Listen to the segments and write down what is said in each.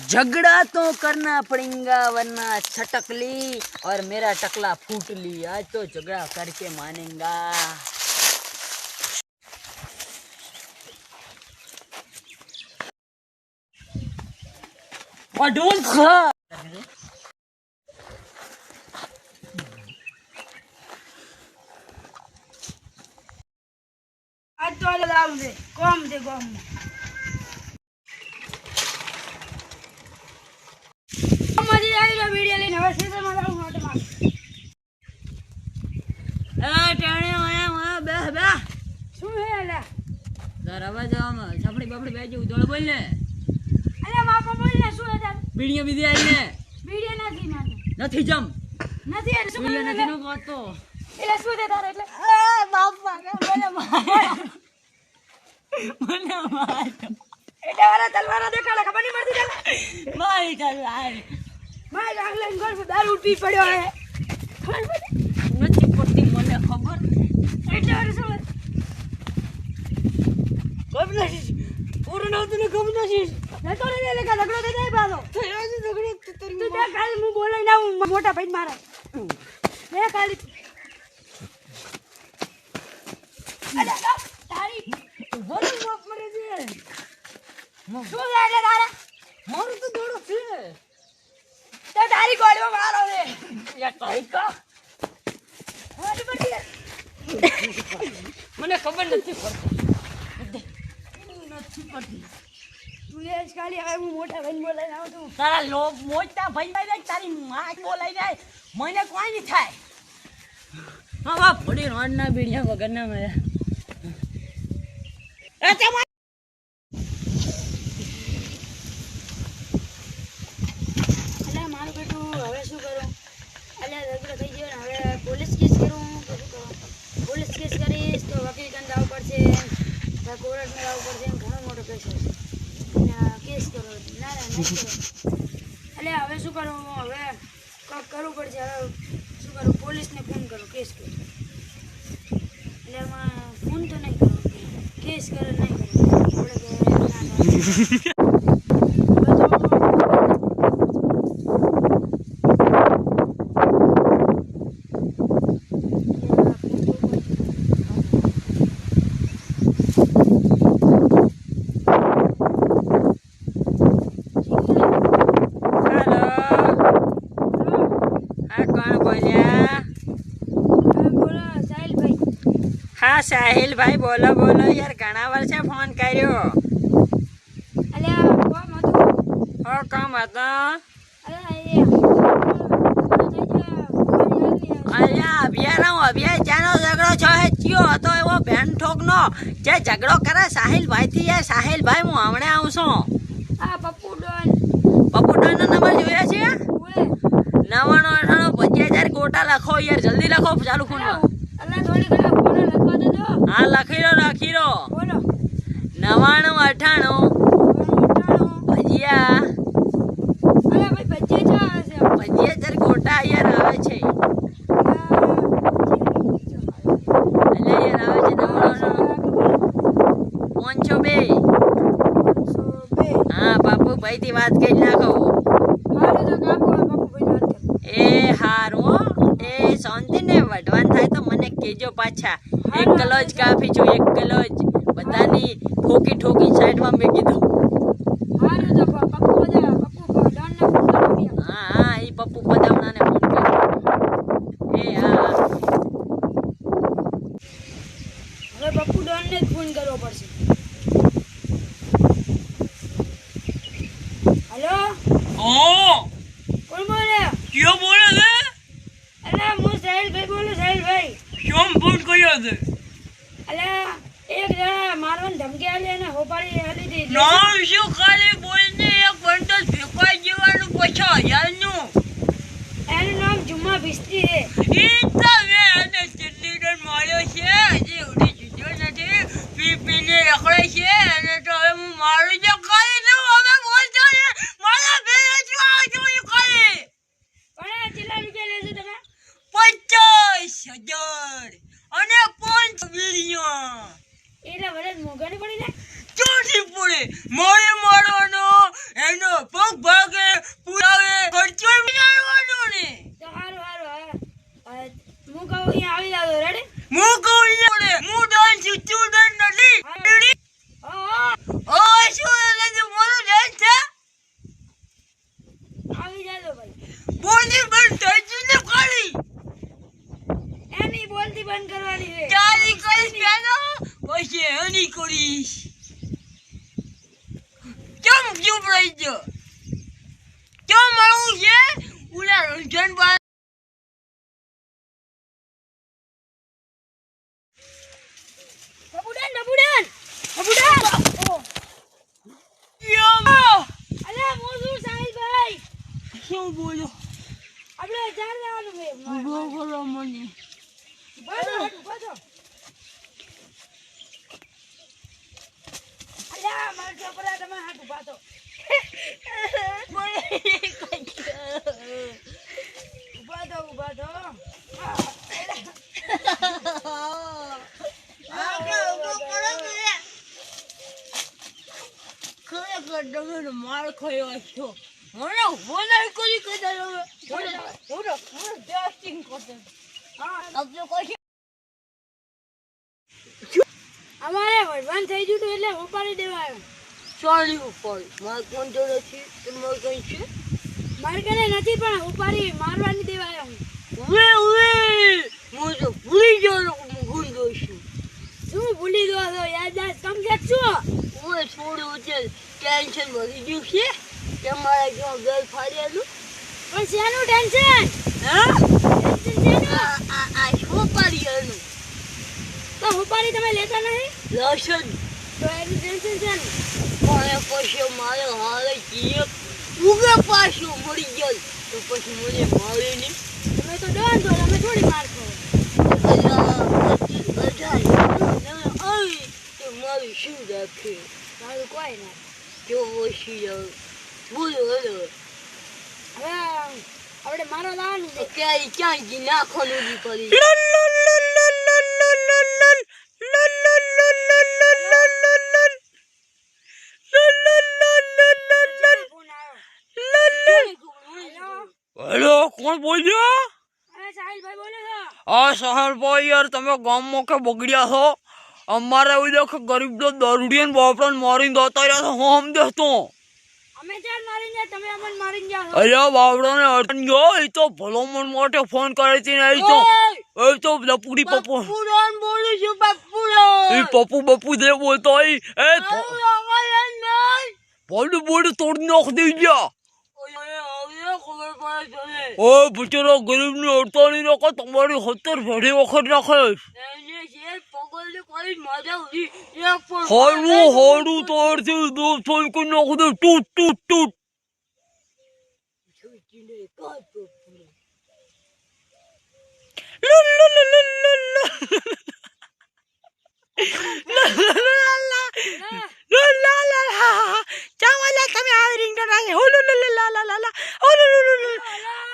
झगड़ा तो करना पड़ेगा वरना छटकली और मेरा टकला फूट ली। आज तो झगड़ा करके मानेगा। आज तो अलग आऊं दे कम दे कम मजे आई लो वीडियो लेने હવે સીધો માં આવું માટે માં એ ટાણે આયા આ બે બે શું હે અલા તાર અવાજ આમ છપડી બપડી બેજી ઉદોળ બોલ ને અલા બાપા બોલ ને શું હે તાર બીડીયા બીજી આઈ ને વીડિયો નથી મારતો નથી જમ નથી એટલે શું બીડીયા નથી નો કહતો એટલે શું દે તાર એટલે એ બાપા મને માર મને માર એટલે વાળા તલવારા દેખાડે ખબર નહીં પડતી તને મારી તલવાર માર આગળ ઘર પર દારૂ પી પડ્યો હે નથી પડતી મને ખબર એટલે વાળા શું ખબર નથી પૂરું નહોતું ને ખબર નથી નતો રે લે કા ઝઘડો થઈ જાય બાલો થયો છે ઝઘડો તું દેખ ખાલી હું બોલાઈ ના હું મોટા ભાઈ મારા લે ખાલી અરે તારી વરું બાપ મરે છે શું છે એટલે તારા મારું તો દોડો છે તે તારી ગોળીઓ મારો રે યા કઈ કા હોડી પડી મને ખબર નથી પડતી નથી પડતી તું એ જ ખાલી હવે હું મોટા ભાઈ બોલાઈ આવું તું તારા લોક મોટા ભાઈ ભાઈ તારી માં બોલાઈ જાય મને કોઈ નહીં થાય હા બાપ પડી રોડના બીડિયા વગરના મારા એ તમાર અલ્યા મારું બેટું હવે શું કરું અલ્યા ઝઘડો થઈ ગયો ને હવે પોલીસ કેસ કરું કે શું કરું પોલીસ કેસ કરીશ તો વકીલ કંદ આવવું પડશે કોર્ટમાં આવવું પડશે એમ ઘણો મોટો કેસ છે કેસ કરો ના નહીં કરો અલ્યા હવે શું કરું હવે કંઈક કરવું પડશે હવે શું કરું પોલીસને ફોન કરું કેસ કરું એટલે એમાં ફોન તો નહીં કરું કેસ કરે નહીં કરું આપણે કે ના હા સાહિલ ભાઈ બોલો બોલો યાર ઘણા વર્ષે ફોન કર્યો અલ્યા કોમ હતું હો કામ હતો અલ્યા અભિયાન જાનો ઝઘડો છો હે ચિયો હતો એવો બેન ઠોકનો જે ઝઘડો કરે સાહિલ ભાઈ થી યાર સાહિલ ભાઈ હું હમણે આવું છું આ પપ્પુ ડોન નો નંબર જોયા છે ઓએ 99 50,000 ગોટા લખો યાર જલ્દી લખો ચાલુ ફોન અલ્લા થોડી ઘણા ફોન લખવા દો તો હા લખી લો બોલો 99 98 ભજીયા અલ્યા ભાઈ બચ્ચે છે આવે છે 50,000 ગોટા યાર આવે છે એટલે યાર આવે છે 502 હા બાપુભાઈ થી વાત કરી નાખો એ હારું એ શાંતિ ને વઢવાન થાય તો મને કેજો પાછા 1 કિલો જ કાફી છું 1 કિલો જ બધાની ઠોકી સાઈડમાં મેં કીધું હા એ પપ્પુ પદાવણાને ફોન કર્યો એ હા હવે પપ્પુ ડોન ને જ ફોન કરવો પડશે હેલો ઓ કોણ બોલે ક્યો બોલે છે અલ્યા હું સાહિલભાઈ બોલું સાહિલભાઈ કેમ ફોન કર્યો છે અલ્યા એક જણા મારવાની ધમકી આલી અને હોપાડી આલી હતી નામ શું ખાલી બોલને એક બંડલ ફેંકવા જેવાનું 50,000 નું એનું નામ જુમ્મા ભિસ્તી છે ઈ તો મેં આને ચંદીગઢ માર્યો છે હજી ઉડી જુદ્યો નથી પીને રખડે છે અને તો હવે હું મારું જે કરી દઉં હવે બોલતો ને મારા ભેગા જ આવજો એ કરી પણ કેટલા રૂપિયા લેજો તમે 50,000 અને 5 બિલિયન એટલે વરસ મોંઘાની પડી જાય ચોથી પૂરી મોડે મારવાનો એનો પગ ભાગે પુરાવે ખર્ચો વિચારવાનો ને. તો હારું હવે હું કહું અહીંયા આવી જાવ રેડી. હું કહું ને હું ડાન્સ સ્ટુડન્ટ નથી. રેડી? હા ઓ શું એટલે મોરો ડાન્સ છે. આવી જાજો ભાઈ. બોલી બંધ થઈ ગયું ને ખાલી. એની બોલતી બંધ કરવાની છે. ચાલી કરીશ પેલો પછી હની કરીશ. કેમ ચૂપ રહી ગયો? કેમ આવું છે? ઉલા રંજન બા બબુડાન અલે મોજું સાહિલભાઈ. શું બોલો? આપણે ચાર જવાનું છે. બોલો મને. બાજો. અલ્યા માર છોકરા તમે હાથ ઉભા થો. ઉભા થો. ખરેખર તમે માર ખાયો છો. મને ઉભો નહીં કરી કદાચ હવે. હું ટેસ્ટિંગ કરતો. આપણે કોઈ અમારે વડવાન થઈ ગયું હતું એટલે ઉપાડી દેવાયો. ચાલી ઉપાડી. મારે કોણ જોડે છે? તમારે કઈ છે? મારે કને નથી પણ ઉપાડી મારવાની દેવાયો હું. ઉવે હું તો ભૂલી ગયો હું ભૂલી ગયો છું. શું ભૂલી ગયો છો? યાદ કમ્પ્લેટ છું. ઉવે થોડું છે ટેન્શન વધી ગયું છે કે મારા જો ઘર ફાડ્યાનું. પણ શેનું ટેન્શન? હા ટેન્શન શેનું? આ શું પાડ્યાનું? તો ઉપાડી તમે લેતા નહીં લસણ. તો એનું ટેન્શન છે ને. પણ પછી મારે હાલે કીએ ઉગે પાછું મળી જાય તો પછી મને મારે નહીં. તમે તો ડોન છો તમે થોડી માર ખાઓ. મારું શું રાખે? મારું કોઈ ના. જો ઓછી બોલો હલો હવે આપણે મારો લાવવાનું છે. ક્યાંય ક્યાંય નાખવાનું નહીં પડી. ફોન આવ્યો. હેલો, કોણ બોલ્યો? અરે સાહિલભાઈ બોલો છો? આ સહારભાઈ યાર તમે ગામમાં કે બગડ્યા છો. અમારે એવું દેખો ગરીબ તો દરુડિયન બાપરાને મારીને જતા રહ્યા છો. હું દેખતો અમે ચાર મારીને જાય, તમે અમને મારીને જાઓ છો. અરે બાપરાને અટન ગયો. એ તો ભલામણ માટે ફોન કરે છે ને. એ તો લપુડી પપ્પુ બાપુરાન બોલું છું બાપુરાન. એ પપ્પુ જે બોલતો હોય એ બોડું તોડી નાખ દઈ ગયા. ઓ બિચારો ગરીબ ને અડતા નહીં નાખો. તમારી 70 ભેડી વખત નાખે. હારું તોડથી દોસ્ત ફોન કરી નાખું દે. ટૂટ ટૂટ ટૂટ.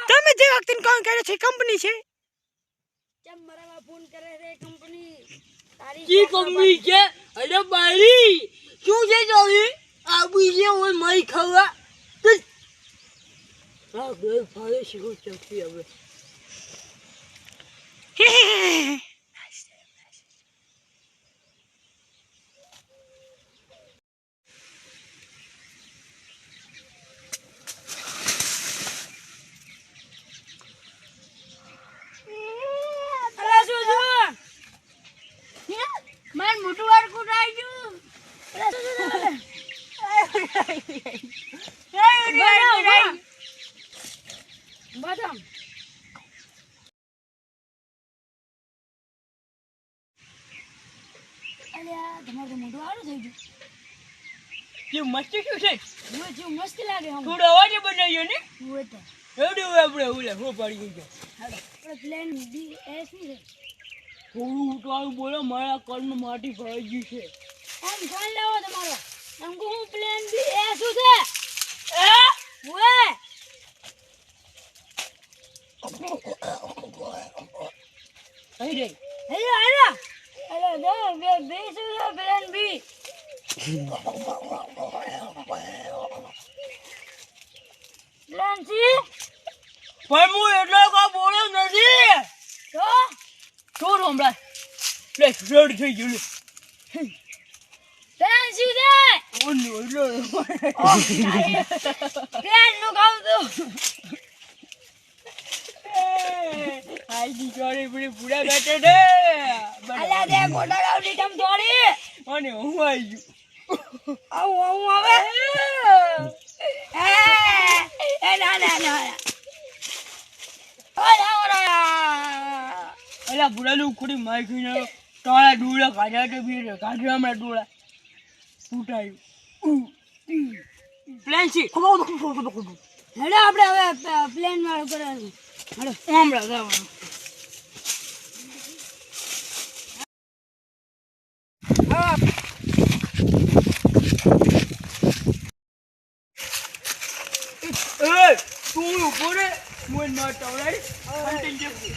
તમે જે વખતે કામ કરે છે કંપની છે. કેમ મારા ફોન કરે છે કંપની? તારી કી કંપની છે? અરે બારી શું છે તારી? આ બીજે હોય મઈ ખાવા. હા બે ફાળે શીખો ચકતી હવે. માર મોટું વાળકું આવી ગયું. બદામ અલ્યા તમારું મોઢું સારું થઈ ગયું. જે મસ્ત શું છે? જેવું મસ્ત લાગે હમ. થોડો અવાજ બનાવ્યો ને. હોય તો એવડું આપણે ઓલે હું પડી ગઈ. આપણે પ્લેન બી એ શું છે? થોડું ઉઠવાનું બોલો મારા કર્મ માટી ભરાઈ ગયું છે. આમ ફોન લાવો તમારો. આમ કહું હું પ્લેન બી એ શું છે? ઓએ અહીં રે. હેલો હેલો હેલો દો બે શું છે પ્લેન બી? પ્લાનસી પણ હું એટલો કા બોલ્યો નથી તો છોડ હમણાં લે રેડ થઈ ગયું લે પ્લાનસી દે પ્લાન નું ખાવ તો આઈ ચોરી પૂરી પૂરા બેઠે ને અલ્યા દે મોટા ગાવડી તમ દોડી અને હું આવી ગયું આવું આવે એ ના ના ના ઓલા અલા બુડાલું ઉખડી માઈ ખીને તાળા ડોળા કાઢ્યા તો બી કાઢ્યા હમણાં ડોળા ફૂટાયું પ્લેન છે હેડો આપણે હવે પ્લેન વાળું કરવાનું હેડો હમણાં જવાનું તું ઉભો રે મોન માં ટવરાઈ અંતિમ જશે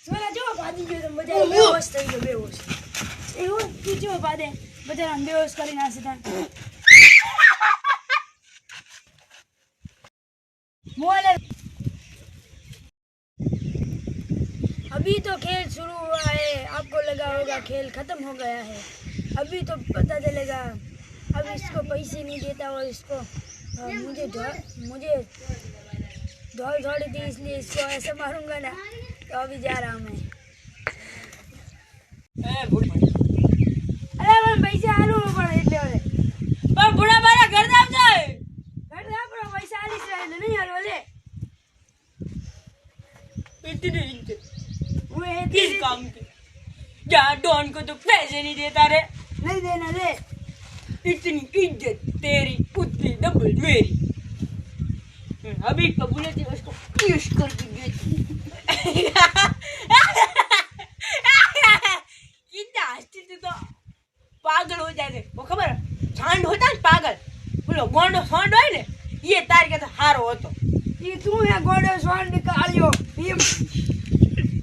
સોના જો ભાજી ગયો તો મજા બેહોશ થઈ ગયો બેહોશ એવું તું જો બાદે બધા બેહોશ કરી નાખે તા मोल अभी तो खेल शुरू हुआ है आपको लगा होगा खेल खत्म हो गया है अभी तो पता चलेगा अब इसको पैसे नहीं देता और इसको मुझे दौड़ दौड़ी थी इसलिए इसको ऐसे मारूंगा ना तो अभी जा रहा हूँ मैं अरे मैं पैसा आलू पड़े એટલે પણ બુડા મારા ઘર દામ જાય ઘર દામ પણ પૈસા આલી છે નહીં આલો લે इतनी इज्जत वो किस काम की क्या डॉन को तो पैसे नहीं देता रे नहीं देना दे इतनी इज्जत तेरी उतनी डबल मेरी अभी कबूले थी उसको यूज कर देंगे कितना हंसती थी तो पागल हो जाते वो खबर झांड होता है पागल बोलो गोंडो सोंड हो ने ये तार के तो हारो होतो ये तू है गोड़े स्वान निकालियो ये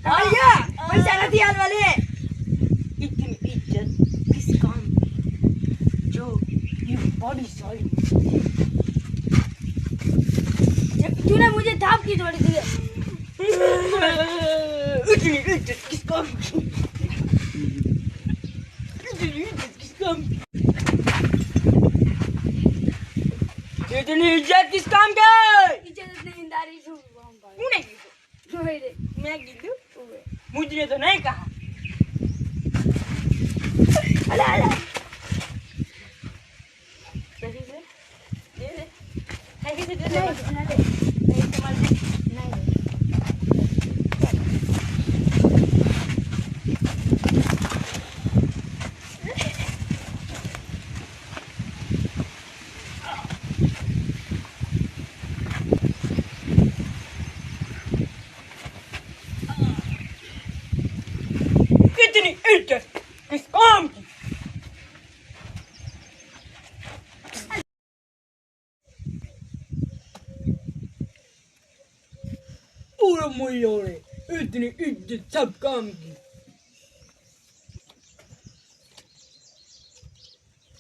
आया पैसा नहीं आल वाले इतनी इज्जत किस काम जो ये बॉडी सॉलिड तूने मुझे थाप की थोड़ी सी इतनी इज्जत किस काम इतनी इज्जत किस काम इतनी इज्जत किस काम के इज्जत नहीं दारी सु नहीं होइरे मैं गिद्दू मुझे तो नहीं कहा अला अला सही से दे दे सही से दे दे नहीं दे नहीं इस्तेमाल नहीं पूरा मुल्लों ने इतनी इज्जत सब काम की।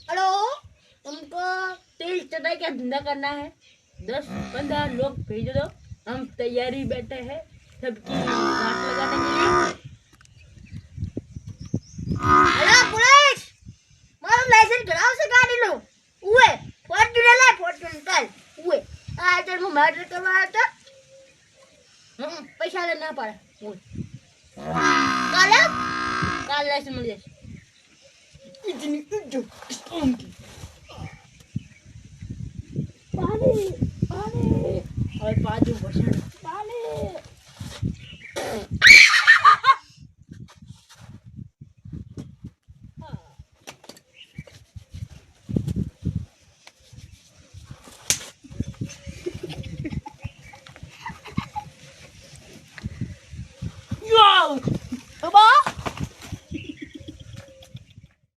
हेलो, तुमको तेल चटाई का धंधा करना है? 10-15 लोग भेज दो, हम तैयारी बैठे हैं सबकी घाट लगाने के लिए। हेलो पुलिस, मारो लाइसेंस कराओ से गाड़ी लो। उए फॉर्च्यूनर है, फॉर्च्यूनर कल उए आज मैं मर्डर करवाया था। पैसा लेना पड़ा उए काल लाइसेंस मिल जाए। इतनी इज्जत किस काम की? पानी पानी और बाजू बसन